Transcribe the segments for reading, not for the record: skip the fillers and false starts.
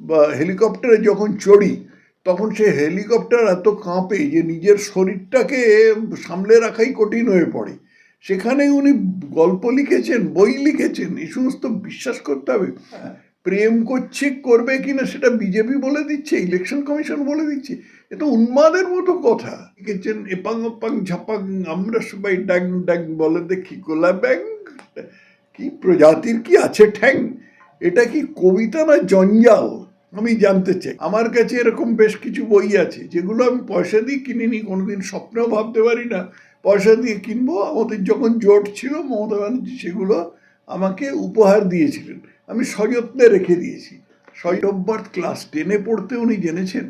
বা হেলিকপ্টারে যখন চড়ি তখন সে হেলিকপ্টার এত কাঁপে যে নিজের শরীরটাকে সামলে রাখাই কঠিন হয়ে পড়ে। সেখানে উনি গল্প লিখেছেন, বই লিখেছেন, এই সমস্ত বিশ্বাস করতে হবে। প্রেম করছে করবে কিনা সেটা বিজেপি বলে দিচ্ছে, ইলেকশন কমিশন বলে দিচ্ছে। এটা উন্মাদের মতো কথা লিখেছেন। এপাং ওপাং ঝাপাং আমরা সবাই ড্যাং ড্যাং বলে দেখি গোলা ব্যাং, কি প্রজাতির কি আছে ঠ্যাং। এটা কি কবিতা না জঞ্জাল আমি জানতে চাই। আমার কাছে এরকম বেশ কিছু বই আছে যেগুলো আমি পয়সা দিয়ে কিনিনি, কোনোদিন স্বপ্নেও ভাবতে পারি না পয়সা দিয়ে কিনবো। আমাদের যখন জোট ছিল মমতা ব্যানার্জি সেগুলো আমাকে উপহার দিয়েছিলেন, আমি সযত্নে রেখে দিয়েছি। সয়টব্বার ক্লাস 10-এ পড়তে উনি জেনেছেন।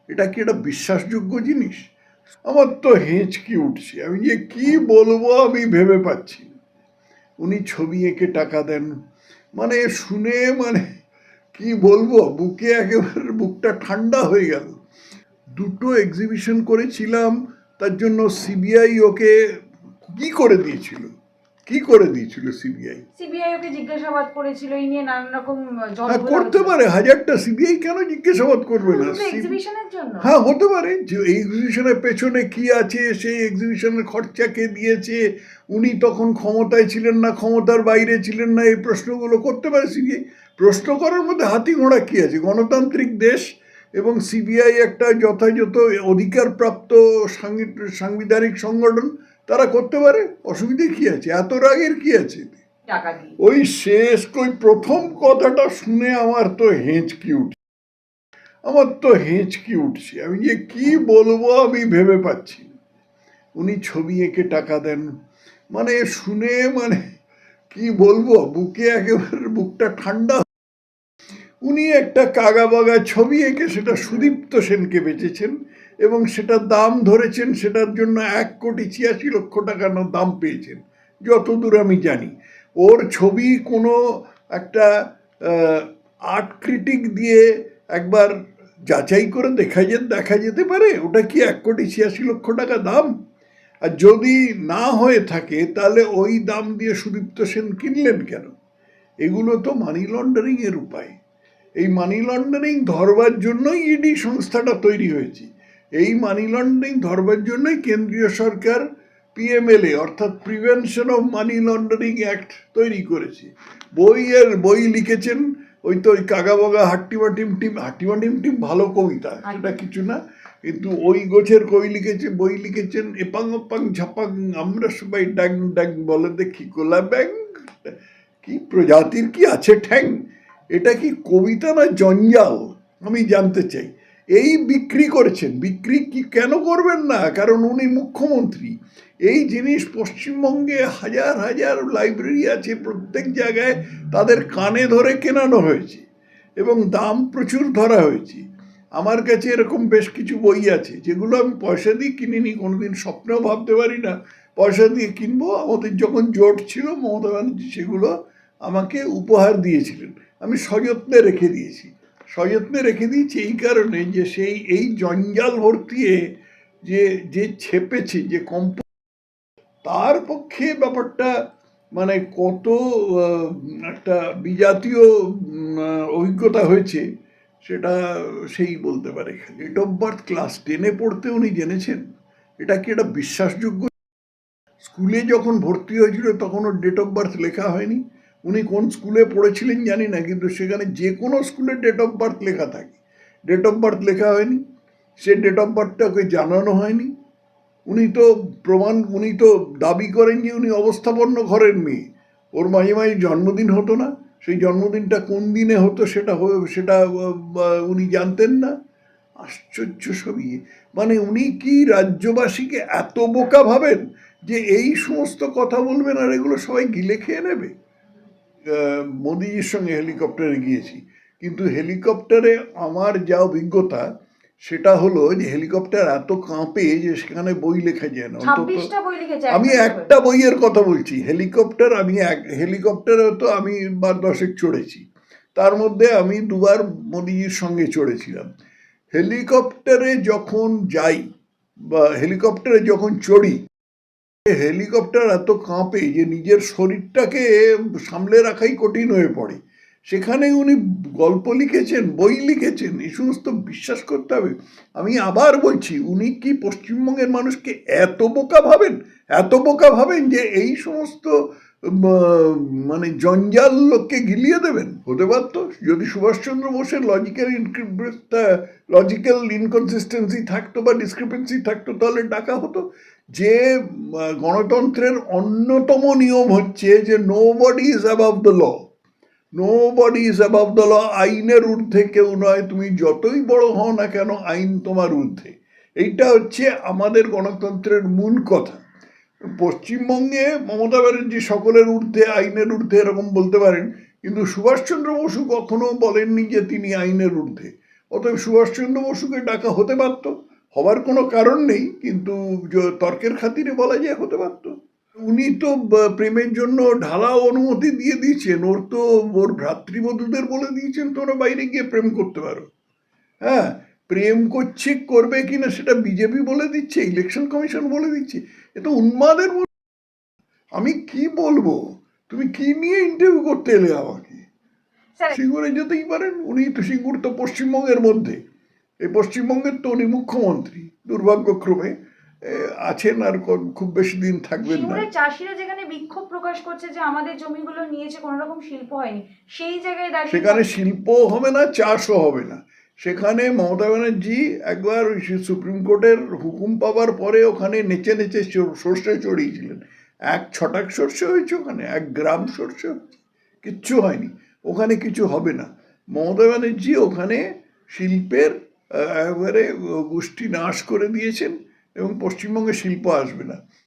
এটা কি একটা বিশ্বাসযোগ্য জিনিস? আমার তো হেঁচকি উঠছে, আমি যে কি বলবো আমি ভেবে পাচ্ছি। উনি ছবি এঁকে টাকা দেন, মানে শুনে মানে কি বলবো, বুকে একেবারে বুকটা ঠান্ডা হয়ে গেল। দুটো এক্সিবিশন করেছিলাম, তার জন্য সিবিআই ওকে কি করে দিয়েছিল, কি করে দিয়েছিল সিবিআই? সিবিআই ওকে জিজ্ঞাসাবাদ করেছিল এই নিয়ে নানান রকম হ্যাঁ করতে পারে, হাজারটা সিবিআই কেন জিজ্ঞাসাবাদ করবে না? এক্সিবিশনের জন্য হ্যাঁ হতে পারে যে এই এক্সিবিশনের পেছনে কি আছে, সেই এক্সিবিশনের খরচা কে দিয়েছে, উনি তখন ক্ষমতায় ছিলেন না ক্ষমতার বাইরে ছিলেন না, এই প্রশ্নগুলো করতে পারে সিবিআই। প্রশ্ন করার মধ্যে হাতি ঘোড়া কি আছে? গণতান্ত্রিক দেশ এবং সিবিআই একটা যথাযথ অধিকারপ্রাপ্ত সাংবিধানিক সংগঠন, তারা করতে পারে, অসুবিধে কি আছে? এত রাগের কি আছে? ওই শেষ ওই প্রথম কথাটা শুনে আমার তো হেঁচকি উঠছে, আমি যে কি বলবো আমি ভেবে পাচ্ছি। উনি ছবি এঁকে টাকা দেন, মানে শুনে মানে কি বলবো, বুকে একেবারে বুকটা ঠান্ডা। উনি একটা কাগা বাগা ছবি এঁকে সেটা সুদীপ্ত সেনকে বেচেছেন এবং সেটার দাম ধরেছেন, সেটার জন্য 1,86,00,000 টাকা দাম পেয়েছেন যতদূর আমি জানি। ওর ছবি কোনো একটা আর্ট ক্রিটিক দিয়ে একবার যাচাই করে দেখা যেতে পারে ওটা কি 1,86,00,000 টাকা দাম। আর যদি না হয়ে থাকে তাহলে ওই দাম দিয়ে সুদীপ্ত সেন কিনলেন কেন? এগুলো তো মানি লন্ডারিং এর উপায়। এই মানি লন্ডারিং ধরবার জন্যই ইডি সংস্থাটা তৈরি হয়েছে। এই মানি লন্ডারিং ধরবার জন্যই কেন্দ্রীয় সরকার পিএমএলএ অর্থাৎ prevention of money laundering act তৈরি করেছে। বই লিখেছেন ওই তো ওই কাগাবগা হাট্টিমা টিম ভালো কবিতা, সেটা কিছু না, কিন্তু ওই গোছের বই লিখেছেন এপাং ওপাং ঝাপাং আমরা সবাই ড্যাং ড্যাং বলে দেখি গোলা ব্যাং, কি প্রজাতির কি আছে ঠ্যাং। এটা কি কবিতা না জঞ্জাল আমি জানতে চাই। এই বিক্রি করেছেন, বিক্রি কি কেন করবেন না? কারণ উনি মুখ্যমন্ত্রী। এই জিনিস পশ্চিমবঙ্গে হাজার হাজার লাইব্রেরি আছে, প্রত্যেক জায়গায় তাদের কানে ধরে কেনানো হয়েছে এবং দাম প্রচুর ধরা হয়েছে। আমার কাছে এরকম বেশ কিছু বই আছে যেগুলো আমি পয়সা দিয়ে কিনিনি, কোনোদিন স্বপ্নেও ভাবতে পারি না পয়সা দিয়ে কিনবো। আমাদের যখন জোট ছিল মমতা ব্যানার্জি সেগুলো আমাকে উপহার দিয়েছিলেন, আমি সযত্নে রেখে দিয়েছি। এই কারণে যে এই জঞ্জাল ভর্তিয়ে যে ছেপেছে, যে তার পক্ষে ব্যাপারটা মানে কত একটা বিজাতীয় অভিজ্ঞতা হয়েছে সেটা সেই বলতে পারে। ডেট অফ বার্থ ক্লাস 10-এ পড়তে উনি জেনেছেন। এটা কি একটা বিশ্বাসযোগ্য? স্কুলে যখন ভর্তি হয়েছিল তখন ওর ডেট অফ বার্থ লেখা হয়নি। উনি কোন স্কুলে পড়েছিলেন জানি না, কিন্তু সেখানে যে কোনো স্কুলে ডেট অফ বার্থ লেখা থাকে, ডেট অফ বার্থ লেখা হয়নি, সে ডেট অফ বার্থটা ওকে জানানো হয়নি। উনি তো দাবি করেন যে উনি অবস্থাপন্ন ঘরের মেয়ে, ওর মাঝে মাঝে জন্মদিন হতো না, সেই জন্মদিনটা কোন দিনে হতো সেটা উনি জানতেন না। আশ্চর্য সবই, মানে উনি কি রাজ্যবাসীকে এত বোকা ভাবেন যে এই সমস্ত কথা বলবেন আর এগুলো সবাই গিলে খেয়ে নেবে? মোদিজির সঙ্গে হেলিকপ্টারে গিয়েছি, কিন্তু হেলিকপ্টারে আমার যা অভিজ্ঞতা সেটা হলো যে হেলিকপ্টার এত কাঁপে যে সেখানে বই লেখা যায় না। অন্তত আমি একটা বইয়ের কথা বলছি। হেলিকপ্টারে তো আমি 10 চড়েছি, তার মধ্যে আমি 2বার মোদিজির সঙ্গে চড়েছিলাম। হেলিকপ্টারে যখন যাই বা হেলিকপ্টারে যখন চড়ি, হেলিকপ্টার এত কাঁপে যে নিজের শরীরটাকে সামলে রাখাই কঠিন হয়ে পড়ে। সেখানে উনি গল্প লিখেছেন, বই লিখেছেন, এই সমস্ত বিশ্বাস করতে হবে? আমি আবার বলছি, উনি কি পশ্চিমবঙ্গের মানুষকে এত বোকা ভাবেন, এত বোকা ভাবেন যে এই সমস্ত মানে জঞ্জাল লোককে গিলিয়ে দেবেন? হতে পারত যদি সুভাষচন্দ্র বোসের লজিক্যাল ইনকনসিস্টেন্সি থাকতো বা ডিসক্রিপেন্সি থাকতো, তাহলে ডাকা হতো। যে গণতন্ত্রের অন্যতম নিয়ম হচ্ছে যে nobody is above the law, nobody is above the law, আইনের ঊর্ধ্বে কেউ নয়, তুমি যতই বড় হও না কেন আইন তোমার ঊর্ধ্বে। এইটা হচ্ছে আমাদের গণতন্ত্রের মূল কথা। পশ্চিমবঙ্গে মমতা ব্যানার্জি সকলের ঊর্ধ্বে, আইনের ঊর্ধ্বে এরকম বলতে পারেন, কিন্তু সুভাষচন্দ্র বসু কখনো বলেননি যে তিনি আইনের ঊর্ধ্বে। অতএব সুভাষচন্দ্র বসুকে ডাকা হতে পারত, হবার কোনো কারণ নেই, কিন্তু তর্কের খাতিরে বলা যায় হতে পারত। উনি তো প্রেমের জন্য ঢালা অনুমতি দিয়ে দিয়েছেন, ওর ভ্রাতৃবধূদের বলে দিয়েছেন তোমরা বাইরে গিয়ে প্রেম করতে পারো। হ্যাঁ, প্রেম করছে করবে কিনা সেটা বিজেপি বলে দিচ্ছে, ইলেকশন কমিশন বলে দিচ্ছে। এটা উন্মাদের মতো। আমি কি বলবো? তুমি কি নিয়ে ইন্টারভিউ করতে এলে আমাকে? স্যার সিঙ্গুরে যেতেই পারেন, উনি তো সিঙ্গুর তো পশ্চিমবঙ্গের মধ্যে, এই পশ্চিমবঙ্গের তো উনি মুখ্যমন্ত্রী, দুর্ভাগ্যক্রমে আছেন, আর খুব বেশি দিন থাকবেন না। সিঙ্গুরের চাষিরা যেখানে বিক্ষোভ প্রকাশ করছে যে আমাদের জমিগুলো নিয়েছে, কোনো রকম শিল্প হয়নি, সেই জায়গায় দাঁড়িয়ে সেখানে শিল্প হবে না, চাষও হবে না। সেখানে মমতা ব্যানার্জি একবার সুপ্রিম কোর্টের হুকুম পাওয়ার পরে ওখানে নেচে নেচে সর্ষে চড়িয়েছিলেন। 1 ছটাক সর্ষে হয়েছে ওখানে, 1 গ্রাম সর্ষে হয়েছে, কিচ্ছু হয়নি। ওখানে কিছু হবে না। মমতা ব্যানার্জি ওখানে শিল্পের একবারে গোষ্ঠী নাশ করে দিয়েছেন, এবং পশ্চিমবঙ্গে শিল্প আসবে না।